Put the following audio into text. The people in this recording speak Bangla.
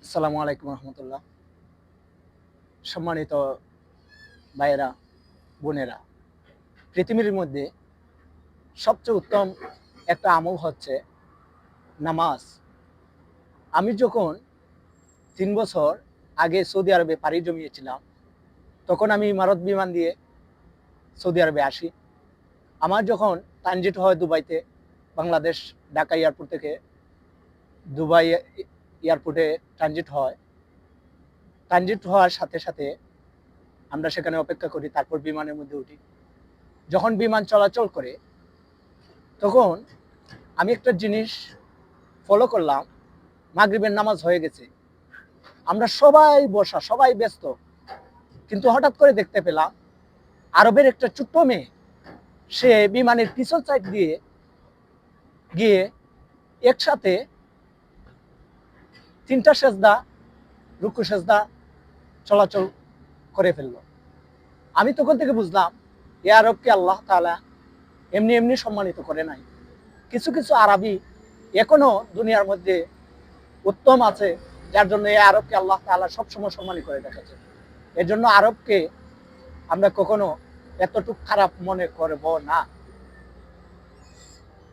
আসসালামু আলাইকুম রহমতুল্লাহ। সম্মানিত ভাইয়েরা, বোনেরা, পৃথিবীর মধ্যে সবচেয়ে উত্তম একটা আমল হচ্ছে নামাজ। আমি যখন 3 বছর আগে সৌদি আরবে পাড়ি জমিয়েছিলাম, তখন আমি ইমারত বিমান দিয়ে সৌদি আরবে আসি। আমার যখন ট্রানজিট হয় দুবাইতে, বাংলাদেশ ঢাকা এয়ারপোর্ট থেকে দুবাই এয়ারপোর্টে ট্রানজিট হয়। ট্রানজিট হওয়ার সাথে সাথে আমরা সেখানে অপেক্ষা করি, তারপর বিমানের মধ্যে উঠি। যখন বিমান চলাচল করে, তখন আমি একটা জিনিস ফলো করলাম। মাগরিবের নামাজ হয়ে গেছে, আমরা সবাই বসা, সবাই ব্যস্ত, কিন্তু হঠাৎ করে দেখতে পেলাম আরবের একটা ছোট্ট মেয়ে, সে বিমানের পিছন সাইড দিয়ে গিয়ে একসাথে 3টা সেজদা, রুকু সেজদা চলাচল করে ফেললো। আমি তখন থেকে বুঝলাম, এ আরবকে আল্লাহ তাআলা এমনি এমনি সম্মানিত করে নাই। কিছু কিছু আরবি এখনো দুনিয়ার মধ্যে উত্তম আছে, যার জন্য এই আরবকে আল্লাহ তাআলা সবসময় সম্মানিত করে রেখেছে। এর জন্য আরবকে আমরা কখনো এতটুকু খারাপ মনে করব না।